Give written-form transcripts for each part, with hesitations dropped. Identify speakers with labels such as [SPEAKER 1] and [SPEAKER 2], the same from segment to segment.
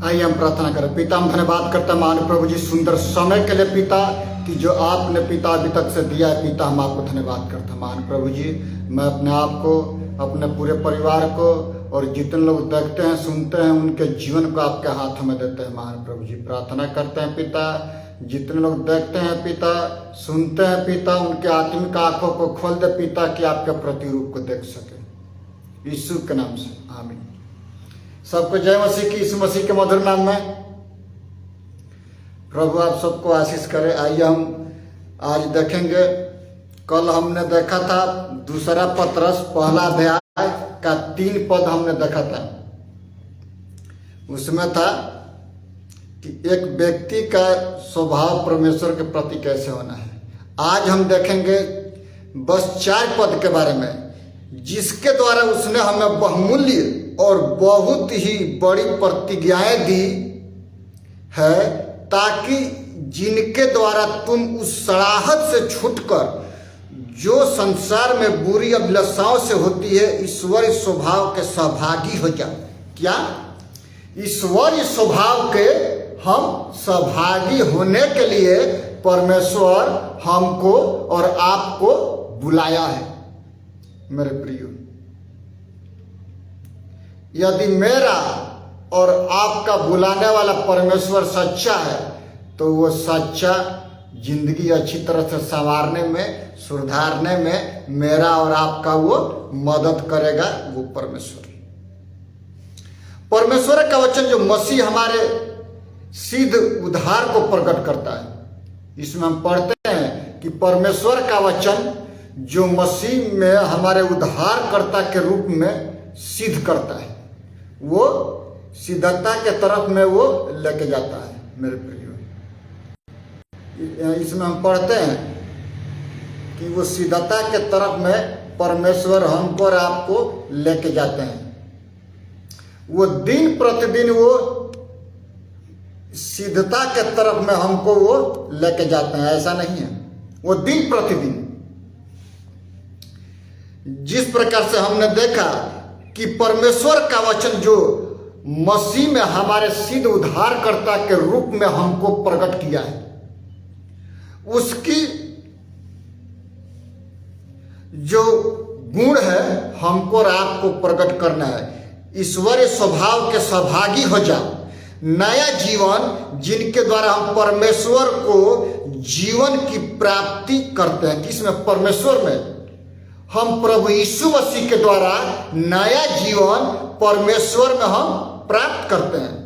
[SPEAKER 1] आइए हम प्रार्थना करें। पिता, हम धन्यवाद करते हैं मान प्रभु जी सुंदर समय के लिए पिता, कि जो आपने पिता अभी तक से दिया है पिता, हम आपको धन्यवाद करते हैं मान प्रभु जी। मैं अपने आप को, अपने पूरे परिवार को और जितने लोग देखते हैं सुनते हैं उनके जीवन को आपके हाथों में देते हैं मान प्रभु जी। प्रार्थना करते हैं पिता, जितने लोग देखते हैं पिता, सुनते हैं पिता, उनके आत्मिक आंखों को खोल दे पिता, कि आपके प्रतिरूप को देख सके, यीशु के नाम से आमीन। सबको जय मसीह की, यीशु मसीह के मधुर नाम में प्रभु आप सबको आशीष करे। आइए हम आज देखेंगे, कल हमने देखा था दूसरा पतरस पहला अध्याय का 3 पद हमने देखा था। उसमें था कि एक व्यक्ति का स्वभाव परमेश्वर के प्रति कैसे होना है। आज हम देखेंगे बस 4 पद के बारे में, जिसके द्वारा उसने हमें बहुमूल्य और बहुत ही बड़ी प्रतिज्ञाएं दी है, ताकि जिनके द्वारा तुम उस सड़ाहट से छूटकर जो संसार में बुरी अभिलाषाओं से होती है ईश्वरीय स्वभाव के सहभागी हो जाओ। क्या? ईश्वरीय स्वभाव के हम सहभागी होने के लिए परमेश्वर हमको और आपको बुलाया है। मेरे प्रियो, यदि मेरा और आपका बुलाने वाला परमेश्वर सच्चा है तो वो सच्चा जिंदगी अच्छी तरह से संवारने में, सुधारने में मेरा और आपका वो मदद करेगा। वो परमेश्वर का वचन जो मसीह हमारे सिद्ध उद्धार को प्रकट करता है। इसमें हम पढ़ते हैं कि परमेश्वर का वचन जो मसीह में हमारे उद्धारकर्ता के रूप में सिद्ध करता है, वो सिद्धता के तरफ में वो लेके जाता है। मेरे प्रियो, इसमें हम पढ़ते हैं कि वो सिद्धता के तरफ में परमेश्वर हमको और आपको लेके जाते हैं। वो दिन प्रतिदिन वो सिद्धता के तरफ में हमको वो लेके जाते हैं, ऐसा नहीं है। वो दिन प्रतिदिन, जिस प्रकार से हमने देखा कि परमेश्वर का वचन जो मसीह में हमारे सिद्ध उद्धारकर्ता के रूप में हमको प्रकट किया है, उसकी जो गुण है हमको और आपको प्रकट करना है। ईश्वरीय स्वभाव के सहभागी हो जाओ। नया जीवन जिनके द्वारा हम परमेश्वर को जीवन की प्राप्ति करते हैं। किसमें? परमेश्वर में। हम प्रभु यीशु मसीह के द्वारा नया जीवन परमेश्वर में हम प्राप्त करते हैं।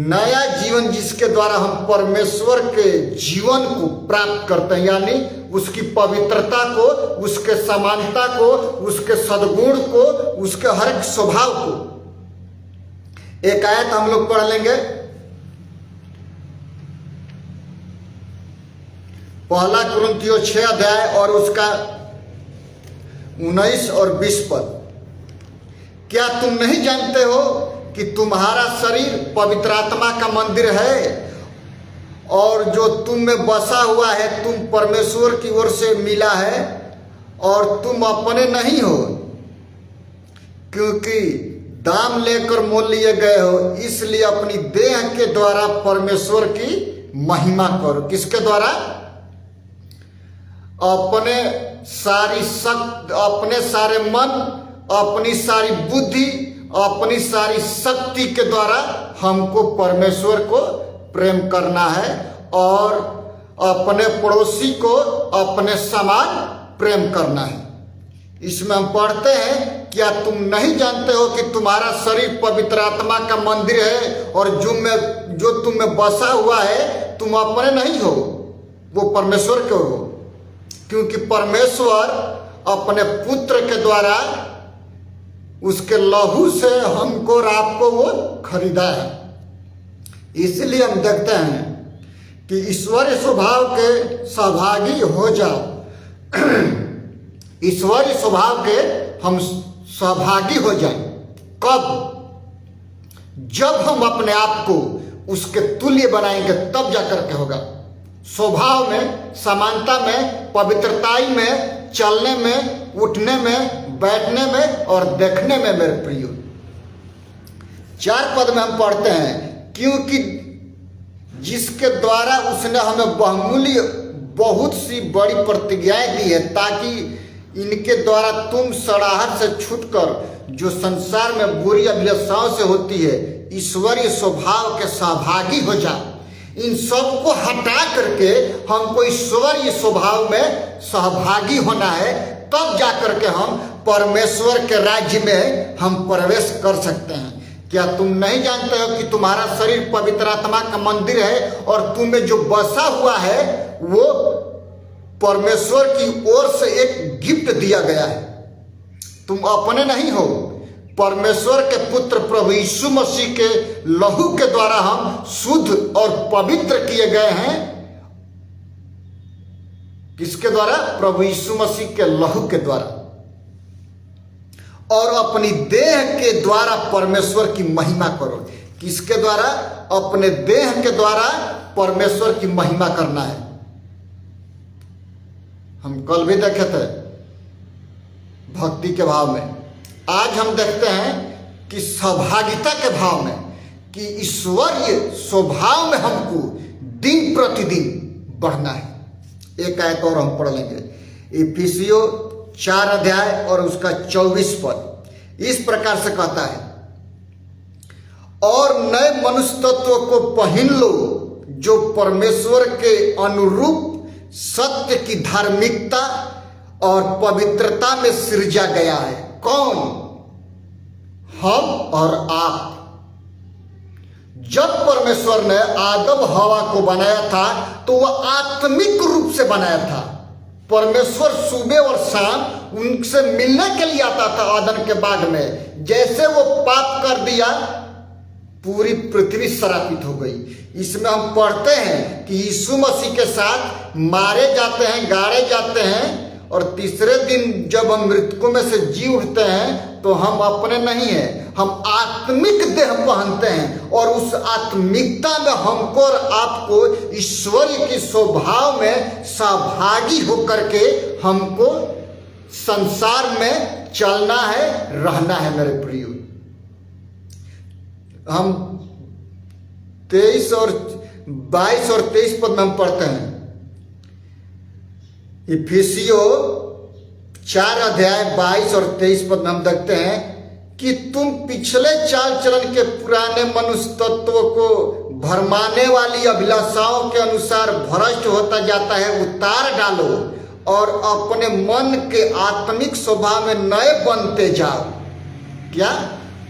[SPEAKER 1] नया जीवन जिसके द्वारा हम परमेश्वर के जीवन को प्राप्त करते हैं, यानी उसकी पवित्रता को, उसके समानता को, उसके सद्गुण को, उसके हर एक स्वभाव को। एक आयत हम लोग पढ़ लेंगे, पहला कुरिन्थियों 6 अध्याय और उसका 19 और 20 पद। क्या तुम नहीं जानते हो कि तुम्हारा शरीर पवित्र आत्मा का मंदिर है और जो तुम में बसा हुआ है तुम परमेश्वर की ओर से मिला है और तुम अपने नहीं हो, क्योंकि दाम लेकर मोल लिए गए हो। इसलिए अपनी देह के द्वारा परमेश्वर की महिमा करो। किसके द्वारा? अपने सारी शक्ति, अपने सारे मन, अपनी सारी बुद्धि, अपनी सारी शक्ति के द्वारा हमको परमेश्वर को प्रेम करना है और अपने पड़ोसी को अपने समान प्रेम करना है। इसमें हम पढ़ते हैं, क्या तुम नहीं जानते हो कि तुम्हारा शरीर पवित्र आत्मा का मंदिर है और जो तुम में बसा हुआ है तुम अपने नहीं हो, वो परमेश्वर के हो, क्योंकि परमेश्वर अपने पुत्र के द्वारा उसके लहू से हमको और आपको वो खरीदा है। इसलिए हम देखते हैं कि ईश्वरीय स्वभाव के सहभागी हो जाओ। ईश्वरीय स्वभाव के हम सहभागी हो जाएं। कब? जब हम अपने आप को उसके तुल्य बनाएंगे, तब जाकर के होगा। स्वभाव में, समानता में, पवित्रताई में, चलने में, उठने में, बैठने में और देखने में। मेरे प्रियो, 4 पद में हम पढ़ते हैं, क्योंकि जिसके द्वारा उसने हमें बहुमूल्य बहुत सी बड़ी प्रतिज्ञाएं दी है, ताकि इनके द्वारा तुम सड़ाहट से छूटकर जो संसार में बुरी अभिलाषाओं से होती है ईश्वरीय स्वभाव के सहभागी हो जाओ। इन सब को हटा करके हमको ईश्वरीय स्वभाव में सहभागी होना है, तब जाकर के हम परमेश्वर के राज्य में हम प्रवेश कर सकते हैं। क्या तुम नहीं जानते हो कि तुम्हारा शरीर पवित्र आत्मा का मंदिर है और तुम्हें जो बसा हुआ है वो परमेश्वर की ओर से एक गिफ्ट दिया गया है। तुम अपने नहीं हो, परमेश्वर के पुत्र प्रभु यीशु मसीह के लहू के द्वारा हम शुद्ध और पवित्र किए गए हैं। किसके द्वारा? प्रभु यीशु मसीह के लहू के द्वारा। और अपनी देह के द्वारा परमेश्वर की महिमा करो। किसके द्वारा? अपने देह के द्वारा परमेश्वर की महिमा करना है। हम कल भी देखे थे भक्ति के भाव में, आज हम देखते हैं कि सहभागिता के भाव में, कि ईश्वरीय स्वभाव में हमको दिन प्रतिदिन बढ़ना है। एक आयत और हम पढ़ लेंगे, इफिसियों 4 अध्याय और उसका 24 पद इस प्रकार से कहता है, और नए मनुष्य तत्व को पहन लो जो परमेश्वर के अनुरूप सत्य की धार्मिकता और पवित्रता में सृजा गया है। कौन? हम और आप। जब परमेश्वर ने आदम हवा को बनाया था तो वह आत्मिक रूप से बनाया था। परमेश्वर सुबह और शाम उनसे मिलने के लिए आता था आदम के बाग में। जैसे वो पाप कर दिया, पूरी पृथ्वी श्रापित हो गई। इसमें हम पढ़ते हैं कि यीशु मसीह के साथ मारे जाते हैं, गाड़े जाते हैं, और तीसरे दिन जब हम मृतकों में से जी उठते हैं तो हम अपने नहीं हैं, हम आत्मिक देह पहनते हैं। और उस आत्मिकता में हमको और आपको ईश्वरीय के स्वभाव में सहभागी होकर के हमको संसार में चलना है, रहना है। मेरे प्रियो, हम 23 और 22 और 23 पद में हम पढ़ते हैं, इफिसियों 4 अध्याय 22 और 23 पद में हम देखते हैं कि तुम पिछले चाल चलन के पुराने मनुष्य तत्व को भरमाने वाली अभिलाषाओं के अनुसार भ्रष्ट होता जाता है उतार डालो, और अपने मन के आत्मिक स्वभाव में नए बनते जाओ। क्या?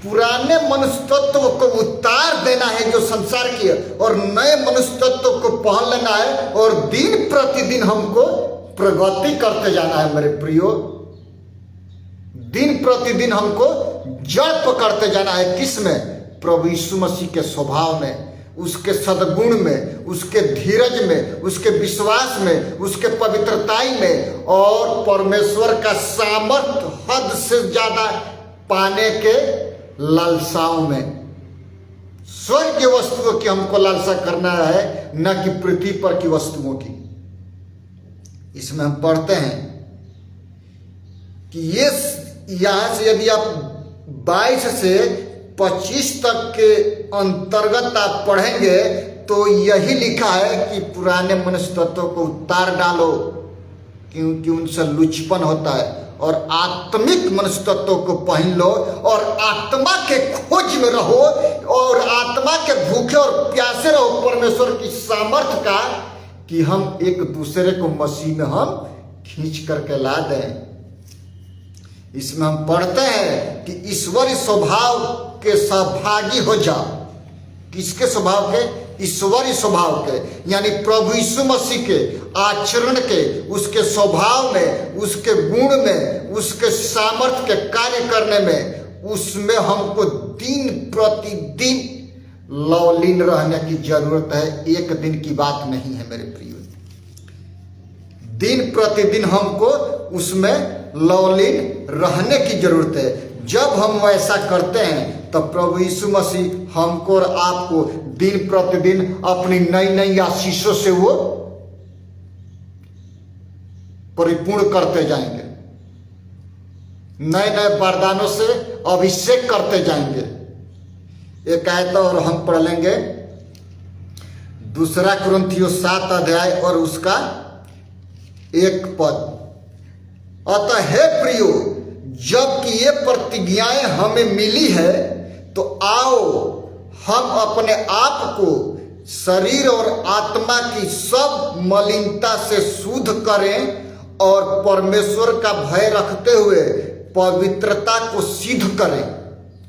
[SPEAKER 1] पुराने मनुष्य तत्व को उतार देना है जो संसार की है, और नए मनुष्य तत्व को पहन लेना है, और दिन प्रतिदिन हमको प्रगति करते जाना है। मेरे प्रियो, दिन प्रतिदिन हमको जड़ पकड़ते जाना है। किस में? प्रभु यीशु मसीह के स्वभाव में, उसके सद्गुण में, उसके धीरज में, उसके विश्वास में, उसके पवित्रताई में, और परमेश्वर का सामर्थ्य हद से ज्यादा पाने के लालसाओं में। स्वर्गीय वस्तुओं की हमको लालसा करना है, न कि पृथ्वी पर की वस्तुओं की। इसमें हम पढ़ते हैं कि ये यहां से यदि आप 22 से 25 तक के अंतर्गत आप पढ़ेंगे तो यही लिखा है कि पुराने मनुष्य तत्वों को उतार डालो, क्योंकि उनसे लुचपन होता है, और आत्मिक मनुष्य तत्वों को पहन लो, और आत्मा के खोज में रहो, और आत्मा के भूखे और प्यासे रहो परमेश्वर की सामर्थ्य का, कि हम एक दूसरे को मसीह में हम खींच करके ला दें। इसमें हम पढ़ते हैं कि ईश्वरीय स्वभाव के सहभागी हो जाओ। किसके स्वभाव के? ईश्वरीय स्वभाव के, यानी प्रभु यीशु मसीह के आचरण के, उसके स्वभाव में, उसके गुण में, उसके सामर्थ्य के कार्य करने में, उसमें हमको दिन प्रतिदिन लवलीन रहने की जरूरत है। एक दिन की बात नहीं है मेरे प्रियो, दिन प्रतिदिन हमको उसमें लवलीन रहने की जरूरत है। जब हम वैसा करते हैं तब प्रभु यीशु मसीह हमको और आपको दिन प्रतिदिन अपनी नई नई आशीषों से वो परिपूर्ण करते जाएंगे, नए नए वरदानों से अभिषेक करते जाएंगे। एक आयत और हम पढ़ लेंगे, 2 कुरिन्थियों 7 अध्याय और उसका 1 पद। अतः हे प्रियो, जबकि ये प्रतिज्ञाएं हमें मिली है, तो आओ हम अपने आप को शरीर और आत्मा की सब मलिनता से शुद्ध करें और परमेश्वर का भय रखते हुए पवित्रता को सिद्ध करें।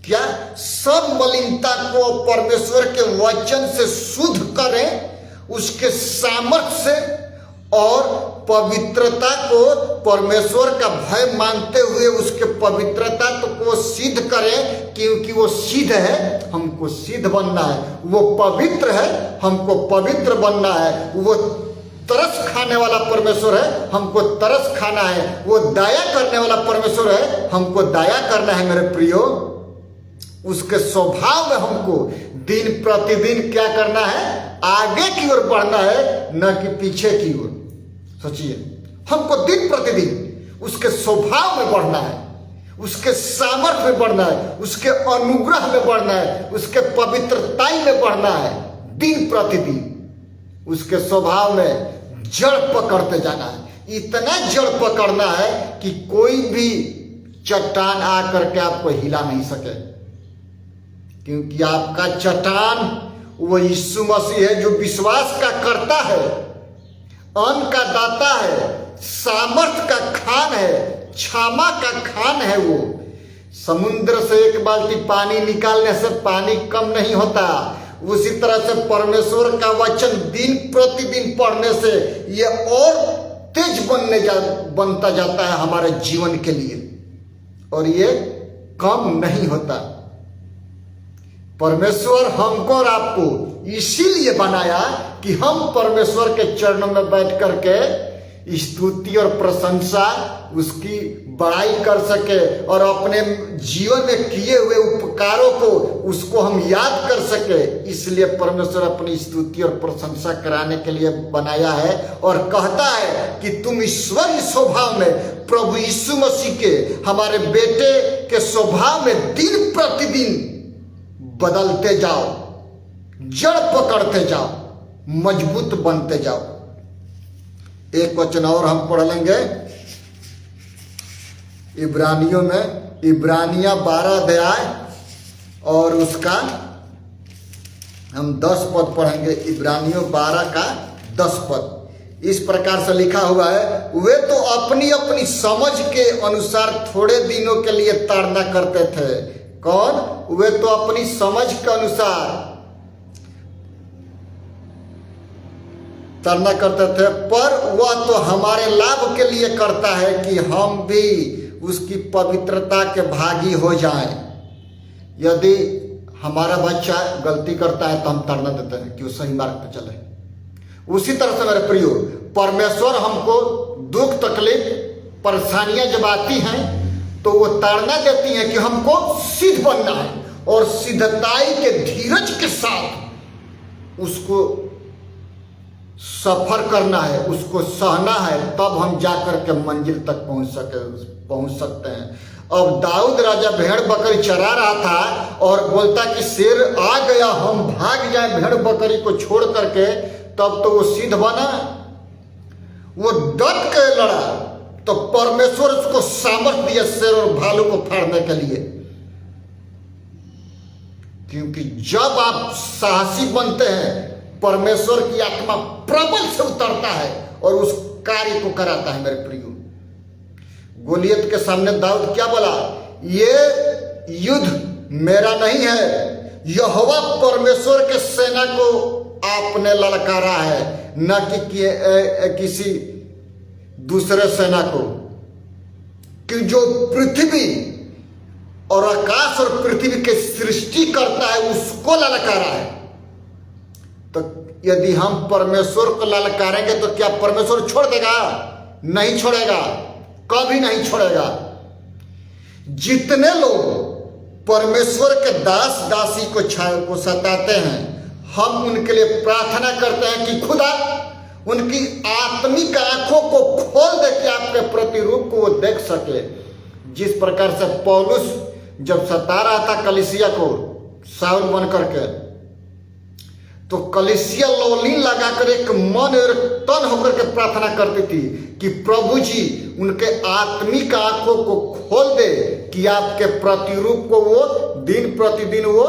[SPEAKER 1] क्या? सब मलिनता को परमेश्वर के वचन से शुद्ध करें, उसके सामर्थ्य से, और पवित्रता को परमेश्वर का भय मानते हुए उसके पवित्रता को सिद्ध करें, क्योंकि वो सिद्ध है, हमको सिद्ध बनना है। वो पवित्र है, हमको पवित्र बनना है। वो तरस खाने वाला परमेश्वर है, हमको तरस खाना है। वो दया करने वाला परमेश्वर है, हमको दया करना है। मेरे प्रियो, उसके स्वभाव में हमको दिन प्रतिदिन क्या करना है? आगे की ओर बढ़ना है, न कि पीछे की ओर। सोचिए, हमको दिन प्रतिदिन उसके स्वभाव में बढ़ना है, उसके सामर्थ्य में बढ़ना है, उसके अनुग्रह में बढ़ना है, उसके पवित्रताई में बढ़ना है। दिन प्रतिदिन उसके स्वभाव में जड़ पकड़ते जाना है। इतना जड़ पकड़ना है कि कोई भी चट्टान आकर के आपको हिला नहीं सके, क्योंकि आपका चट्टान वो यीशु मसीह है, जो विश्वास का करता है, अन्न का दाता है, सामर्थ का खान है, क्षमा का खान है। वो समुद्र से एक बाल्टी पानी निकालने से पानी कम नहीं होता। उसी तरह से परमेश्वर का वचन दिन प्रतिदिन पढ़ने से ये और तेज बनता जाता है हमारे जीवन के लिए, और ये कम नहीं होता। परमेश्वर हमको और आपको इसीलिए बनाया कि हम परमेश्वर के चरणों में बैठ करके स्तुति और प्रशंसा, उसकी बड़ाई कर सके, और अपने जीवन में किए हुए उपकारों को उसको हम याद कर सके। इसलिए परमेश्वर अपनी स्तुति और प्रशंसा कराने के लिए बनाया है, और कहता है कि तुम ईश्वरीय स्वभाव में प्रभु यीशु मसीह के, हमारे बेटे के स्वभाव में दिन प्रतिदिन बदलते जाओ, जड़ पकड़ते जाओ, मजबूत बनते जाओ। एक वचन और हम पढ़ लेंगे इब्रानियों में, इब्रानिया 12 अध्याय और उसका हम 10 पद पढ़ेंगे। इब्रानियों 12 का 10 पद इस प्रकार से लिखा हुआ है, वे तो अपनी अपनी समझ के अनुसार थोड़े दिनों के लिए ताड़ना करते थे। कौन? वे तो अपनी समझ के अनुसार ताड़ना करते थे, पर वह तो हमारे लाभ के लिए करता है कि हम भी उसकी पवित्रता के भागी हो जाएं। यदि हमारा बच्चा गलती करता है तो हम ताड़ना देते हैं कि वो सही मार्ग पर चले। उसी तरह से मेरे प्रियो, परमेश्वर हमको दुख, तकलीफ, परेशानियां जब आती हैं तो वो ताड़ना देती हैं कि हमको सिद्ध बनना है, और सिद्धताई के धीरज के साथ उसको सफर करना है, उसको सहना है, तब हम जाकर के मंजिल तक पहुंच सकते हैं। अब दाऊद राजा भेड़ बकरी चरा रहा था और बोलता कि शेर आ गया, हम भाग जाए भेड़ बकरी को छोड़ करके, तब तो वो सिद्ध बना, वो डट के लड़ा, तो परमेश्वर उसको सामर्थ्य दिया शेर और भालू को फाड़ने के लिए। क्योंकि जब आप साहसी बनते हैं, परमेश्वर की आत्मा प्रबल से उतरता है और उस कार्य को कराता है। मेरे प्रियो, गोलियत के सामने दाऊद क्या बोला? ये युद्ध मेरा नहीं है, यहोवा परमेश्वर के सेना को आपने ललकारा है, न कि किसी दूसरे सेना को। कि जो पृथ्वी और आकाश और पृथ्वी के सृष्टि करता है उसको ललकारा है। तो यदि हम परमेश्वर को ललकारेंगे तो क्या परमेश्वर छोड़ देगा? नहीं छोड़ेगा, कभी नहीं छोड़ेगा। जितने लोग परमेश्वर के दास दासी को सताते हैं, हम उनके लिए प्रार्थना करते हैं कि खुदा उनकी आत्मिक आंखों को खोल दे कि आपके प्रतिरूप को वो देख सके। जिस प्रकार से पौलुस जब सता रहा था कलीसिया को, साउल बन करके, तो कलीसिया लोलिन लगाकर एक मन और तन होकर के प्रार्थना करती थी कि प्रभु जी उनके आत्मिक आंखों को खोल दे कि आपके प्रतिरूप को वो दिन प्रतिदिन वो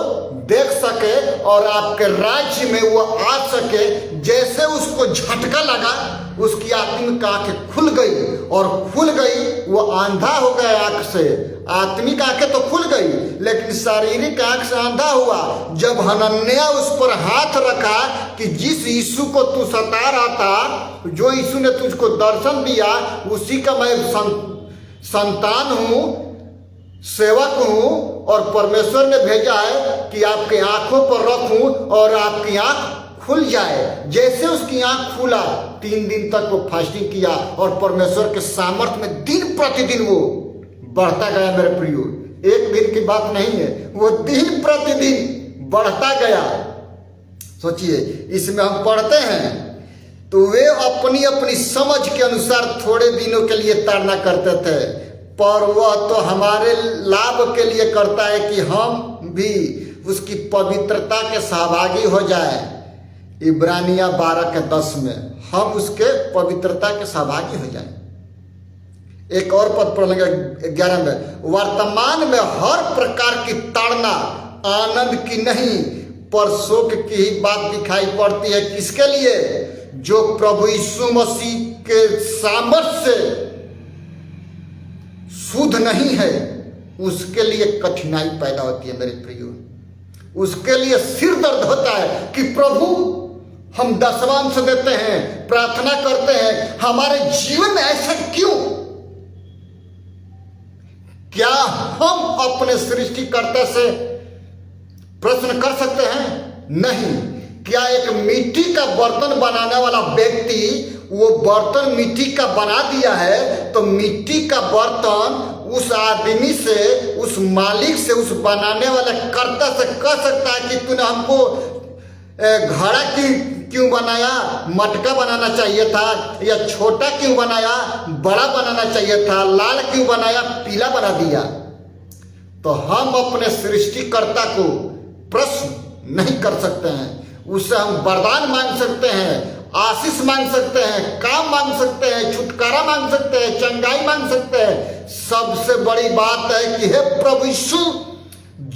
[SPEAKER 1] देख सके और आपके राज्य में वो आ सके। जैसे उसको झटका लगा, उसकी आत्मिक आंखें खुल गई और खुल गई, वो अंधा हो गया आंख से। आत्मिक आंखें तो खुल गई लेकिन शारीरिक आंख से अंधा हुआ। जब हनन्याह उस पर हाथ रखा कि जिस यीशु को तू सता रहा था, जो यीशु ने तुझको दर्शन दिया, उसी का मैं संतान हूं, सेवक हूं, और परमेश्वर ने भेजा है कि आपके आंखों पर रखूं और आपकी आंख खुल जाए। जैसे उसकी आंख खुला, 3 दिन तक वो फास्टिंग किया और परमेश्वर के सामर्थ्य में दिन प्रतिदिन वो बढ़ता गया। मेरे प्रियो, एक दिन की बात नहीं है, वो दिन प्रतिदिन बढ़ता गया। सोचिए, इसमें हम पढ़ते हैं तो वे अपनी अपनी समझ के अनुसार थोड़े दिनों के लिए ताड़ना करते थे, पर वह तो हमारे लाभ के लिए करता है कि हम भी उसकी पवित्रता के सहभागी हो जाए। इब्रानिया 12:10 में हम उसके पवित्रता के सहभागी हो जाए। एक और पद पढ़ लेंगे 11 में, वर्तमान में हर प्रकार की ताड़ना आनंद की नहीं पर शोक की ही बात दिखाई पड़ती है। किसके लिए? जो प्रभु यीशु मसीह के सामर्थ्य से शुद्ध नहीं है, उसके लिए कठिनाई पैदा होती है। मेरे प्रियो, उसके लिए सिर दर्द होता है कि प्रभु हम दशमांश देते हैं, प्रार्थना करते हैं, हमारे जीवन में ऐसा क्यों? क्या हम अपने सृष्टिकर्ता से प्रश्न कर सकते हैं? नहीं। क्या एक मिट्टी का बर्तन बनाने वाला व्यक्ति वो बर्तन मिट्टी का बना दिया है तो मिट्टी का बर्तन उस आदमी से, उस मालिक से, उस बनाने वाले कर्ता से कह सकता है कि तूने हमको घड़ा क्यों बनाया, मटका बनाना चाहिए था, या छोटा क्यों बनाया, बड़ा बनाना चाहिए था, लाल क्यों बनाया, पीला बना दिया? तो हम अपने सृष्टिकर्ता को प्रश्न नहीं कर सकते हैं। उससे हम वरदान मांग सकते हैं, आशीष मांग सकते हैं, काम मांग सकते हैं, छुटकारा मांग सकते हैं, चंगाई मांग सकते हैं। सबसे बड़ी बात है कि हे प्रभु यीशु,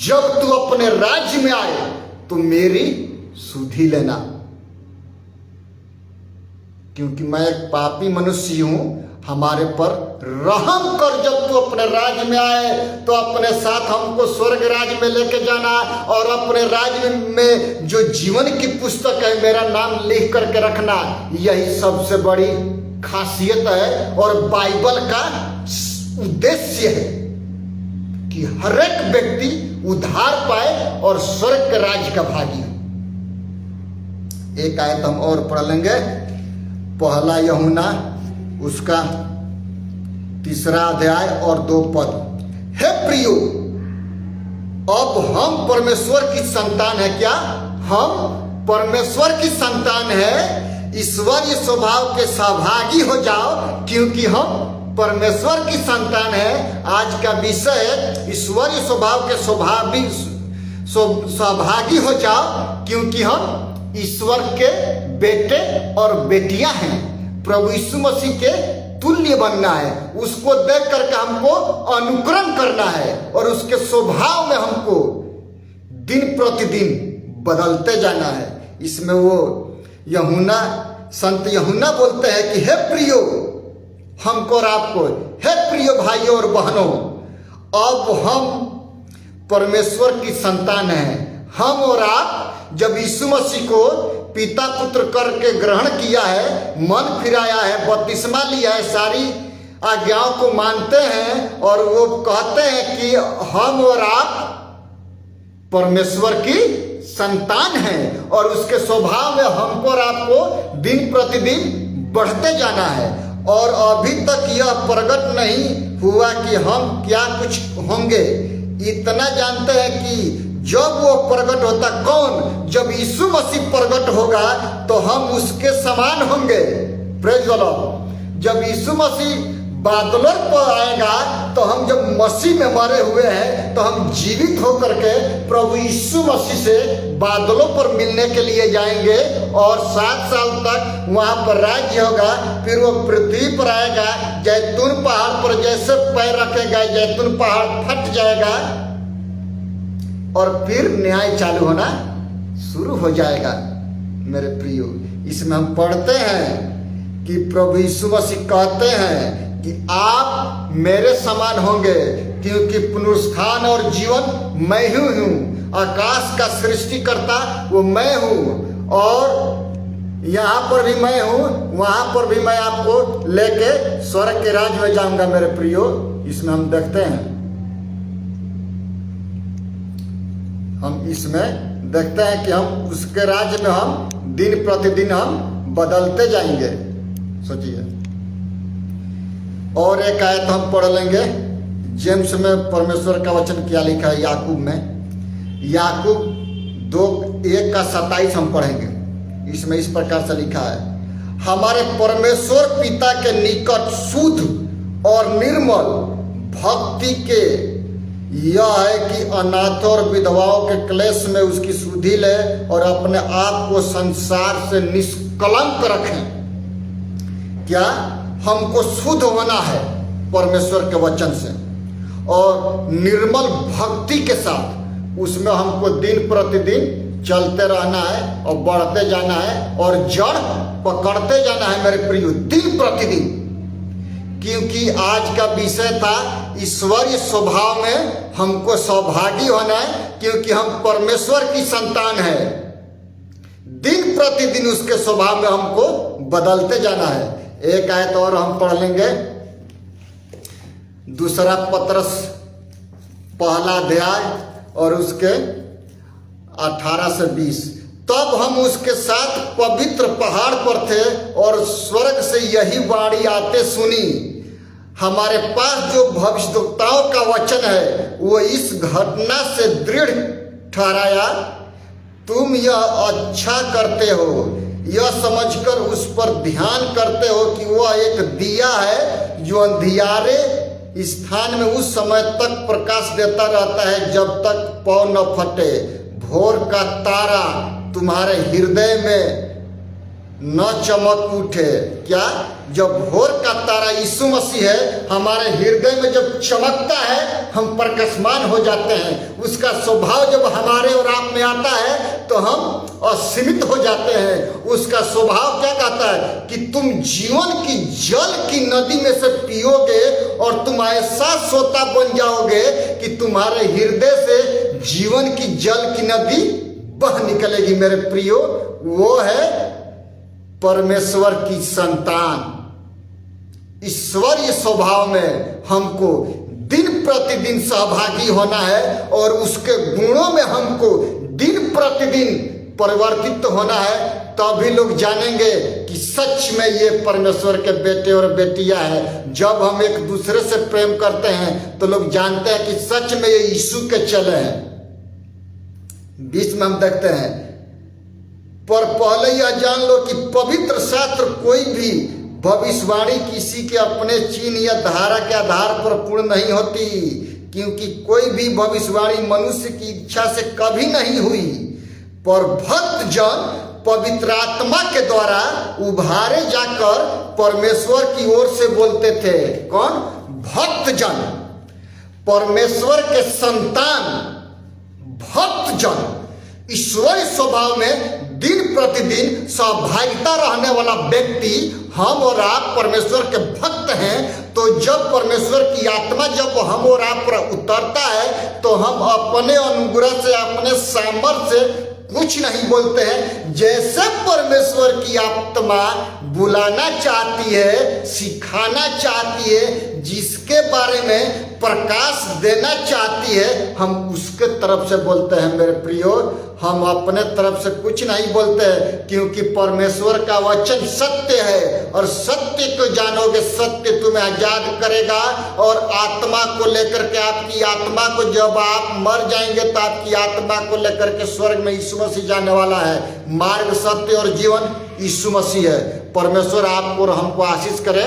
[SPEAKER 1] जब तू अपने राज्य में आए तो मेरी सुधि लेना, क्योंकि मैं एक पापी मनुष्य हूं। हमारे पर रहम कर। जब तू अपने राज्य में आए तो अपने साथ हमको स्वर्ग राज्य में लेके जाना, और अपने राज्य में जो जीवन की पुस्तक है मेरा नाम लिख करके रखना। यही सबसे बड़ी खासियत है और बाइबल का उद्देश्य है कि हर एक व्यक्ति उद्धार पाए और स्वर्ग के राज्य का भागी हो। एक आयत हम और पढ़ लेंगे, 1 यूहन्ना उसका 3 अध्याय और 2 पद। हे प्रियो, अब हम परमेश्वर की संतान है। क्या हम परमेश्वर की संतान है? ईश्वरीय स्वभाव के सहभागी हो जाओ, क्योंकि हम परमेश्वर की संतान है। आज का विषय है ईश्वरीय स्वभाव के सहभागी हो जाओ, क्योंकि हम ईश्वर के बेटे और बेटियां हैं। प्रभु यीशु मसीह के तुल्य बनना है, उसको देख करके हमको अनुकरण करना है और उसके स्वभाव में हमको दिन प्रतिदिन बदलते जाना है। इसमें वो यूहन्ना, संत यूहन्ना बोलते हैं कि हे प्रियो, हमको और आपको, हे प्रियो भाइयों और बहनों, अब हम परमेश्वर की संतान हैं। हम और आप जब यीशु मसीह को पिता पुत्र करके ग्रहण किया है, मन फिराया है, बपतिस्मा लिया है, सारी आज्ञाओं को मानते हैं और वो कहते हैं कि हम और आप परमेश्वर की संतान हैं, और उसके स्वभाव में हमको और आपको दिन प्रतिदिन बढ़ते जाना है। और अभी तक यह प्रकट नहीं हुआ कि हम क्या कुछ होंगे। इतना जानते हैं कि जब वो प्रकट होता, कौन? जब यीशु मसीह प्रकट होगा तो हम उसके समान होंगे। Praise the Lord. जब यीशु मसीह बादलों पर आएगा तो हम जब मसीह में मरे हुए हैं तो हम जीवित होकर के प्रभु यीशु मसीह से बादलों पर मिलने के लिए जाएंगे और 7 साल तक वहां पर राज्य होगा। फिर वो पृथ्वी पर आएगा, जैतून पहाड़ पर जैसे पैर रखेगा जैतून पहाड़ फट जाएगा और फिर न्याय चालू होना शुरू हो जाएगा। मेरे प्रियो, इसमें हम पढ़ते हैं कि प्रभु यीशु मसीह कहते हैं कि आप मेरे समान होंगे, क्योंकि पुनरुत्थान और जीवन मैं ही हूँ। आकाश का सृष्टिकर्ता वो मैं हूँ, और यहाँ पर भी मैं हूँ, वहाँ पर भी मैं आपको लेके स्वर्ग के राज्य में जाऊंगा। मेरे प्रियो, इसमें हम देखते हैं कि हम उसके राज्य में हम दिन प्रतिदिन हम बदलते जाएंगे। सोचिए, और एक आयत हम पढ़ लेंगे। जेम्स में परमेश्वर का वचन क्या लिखा है, याकूब में, याकूब 2:1-27 हम पढ़ेंगे। इसमें इस प्रकार से लिखा है, हमारे परमेश्वर पिता के निकट शुद्ध और निर्मल भक्ति के यह है कि अनाथों और विधवाओं के क्लेश में उसकी सुधि ले और अपने आप को संसार से निष्कलंक रखें। क्या हमको शुद्ध होना है परमेश्वर के वचन से, और निर्मल भक्ति के साथ उसमें हमको दिन प्रतिदिन चलते रहना है और बढ़ते जाना है और जड़ पकड़ते जाना है। मेरे प्रियो, दिन प्रतिदिन, क्योंकि आज का विषय था ईश्वरीय स्वभाव में हमको सौभागी होना है, क्योंकि हम परमेश्वर की संतान है। दिन प्रतिदिन उसके स्वभाव में हमको बदलते जाना है। एक आयत और हम पढ़ लेंगे, 2 पत्रस 1 अध्याय और उसके 18 से 20। तब हम उसके साथ पवित्र पहाड़ पर थे और स्वर्ग से यही वाणी आते सुनी, हमारे पास जो भविष्यवक्ताओं का वचन है वो इस घटना से दृढ़ ठहराया, तुम यह अच्छा करते हो यह समझकर उस पर ध्यान करते हो कि वह एक दिया है जो अंधियारे स्थान में उस समय तक प्रकाश देता रहता है जब तक पौ न फटे। भोर का तारा तुम्हारे हृदय में न चमक उठे। क्या? जब भोर का तारा यीशु मसीह है हमारे हृदय में जब चमकता है हम प्रकाशमान हो जाते हैं। उसका स्वभाव जब हमारे और आप में आता है तो हम असीमित हो जाते हैं। उसका स्वभाव क्या कहता है कि तुम जीवन की जल की नदी में से पियोगे और तुम ऐसा सोता बन जाओगे कि तुम्हारे हृदय से जीवन की जल की नदी बह निकलेगी। मेरे प्रियो, वो है परमेश्वर की संतान। ईश्वरीय स्वभाव में हमको दिन प्रतिदिन सहभागी होना है और उसके गुणों में हमको दिन प्रतिदिन परिवर्तित होना है। तभी लोग जानेंगे कि सच में ये परमेश्वर के बेटे और बेटियां हैं। जब हम एक दूसरे से प्रेम करते हैं तो लोग जानते हैं कि सच में ये यीशु के चले हैं। बीच में हम देखते हैं, पर पहले यह जान लो कि पवित्र शास्त्र कोई भी भविष्यवाणी किसी के अपने चिन्ह या धारा के आधार पर पूर्ण नहीं होती, क्योंकि कोई भी भविष्यवाणी मनुष्य की इच्छा से कभी नहीं हुई, पर भक्त जन पवित्र आत्मा के द्वारा उभारे जाकर परमेश्वर की ओर से बोलते थे। कौन? भक्त जन, परमेश्वर के संतान भक्त जन। ईश्वरीय स्वभाव में दिन प्रतिदिन सहभागिता रहने वाला व्यक्ति हम और आप परमेश्वर के भक्त हैं। तो जब परमेश्वर की आत्मा जब हम और आप पर उतरता है तो हम अपने अनुग्रह से अपने सामर्थ्य से कुछ नहीं बोलते हैं। जैसे परमेश्वर की आत्मा बुलाना चाहती है, सिखाना चाहती है, जिसके बारे में प्रकाश देना चाहती है, हम उसके तरफ से बोलते हैं। मेरे प्रियो, हम अपने तरफ से कुछ नहीं बोलते हैं, क्योंकि परमेश्वर का वचन सत्य है और सत्य को जानोगे, सत्य तुम्हें आजाद करेगा। और आत्मा को लेकर के, आपकी आत्मा को जब आप मर जाएंगे तो आपकी आत्मा को लेकर के स्वर्ग में यीशु मसीह जाने वाला है। मार्ग, सत्य और जीवन यीशु मसीह है। परमेश्वर आपको और हमको आशीष करे।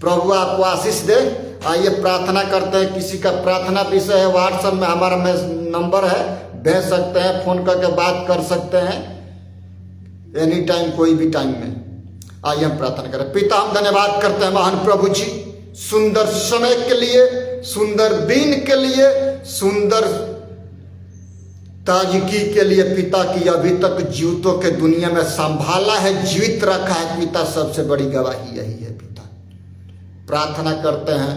[SPEAKER 1] प्रभु आपको आशीष दे। आइए प्रार्थना करते हैं। किसी का प्रार्थना विषय है, व्हाट्सएप में हमारा नंबर है, भेज सकते हैं, फोन करके बात कर सकते हैं एनी टाइम, कोई भी टाइम में। आइए हम प्रार्थना करें। पिता, हम धन्यवाद करते हैं महान प्रभु जी, सुंदर समय के लिए, सुंदर दिन के लिए, सुंदर ताजगी के लिए पिता की अभी तक जीवितों के दुनिया में संभाला है, जीवित रखा है पिता, सबसे बड़ी गवाही यही है पिता। प्रार्थना करते हैं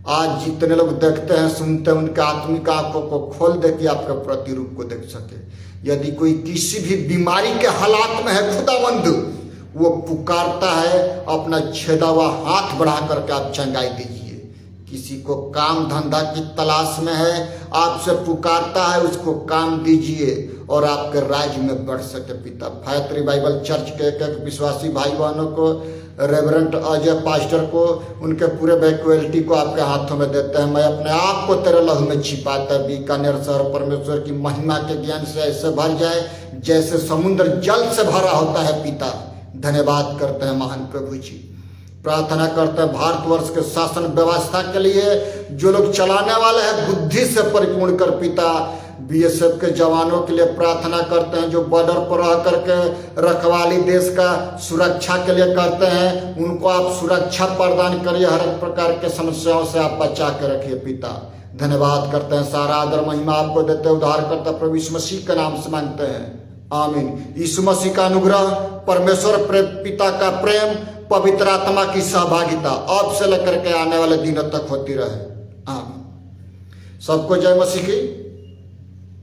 [SPEAKER 1] आज जितने लोग देखते हैं सुनते हैं उनके आत्मिक आंखों को खोल दे कि आपके प्रतिरूप को देख सके। यदि कोई किसी भी बीमारी के हालात में है खुदावंद, वो पुकारता है, अपना छेदा हुआ हाथ बढ़ा करके आप चंगाई दीजिए। किसी को काम धंधा की तलाश में है, आपसे पुकारता है, उसको काम दीजिए और आपके राज्य में बढ़ सके पिता। फायत रिवाइवल चर्च के एक विश्वासी भाई बहनों को, रेवरेंट अजय पास्टर को, उनके पूरे वैक्युअलिटी को आपके हाथों में देते हैं। मैं अपने आप को तेरे लहू में छिपाता, बीकानेर शहर परमेश्वर की महिमा के ज्ञान से ऐसे भर जाए जैसे समुद्र जल से भरा होता है पिता। धन्यवाद करते हैं महान प्रभु जी। प्रार्थना करते हैं भारतवर्ष के शासन व्यवस्था के लिए, जो लोग चलाने वाले हैं बुद्धि से परिपूर्ण कर पिता। बीएसएफ के जवानों के लिए प्रार्थना करते हैं, जो बॉर्डर पर रह करके रखवाली देश का सुरक्षा के लिए करते हैं, उनको आप सुरक्षा प्रदान करिए, हर एक प्रकार के समस्याओं से आप बचा के रखिए पिता। धन्यवाद करते हैं, सारा आदर महिमा आपको देते, उद्धार करता प्रभु यीशु मसीह के नाम से मांगते हैं, आमीन। यीशु मसीह का अनुग्रह, परमेश्वर पिता का प्रेम, पवित्र आत्मा की सहभागिता अब से लेकर के आने वाले दिनों तक होती रहे, आमीन। सबको जय मसीह की।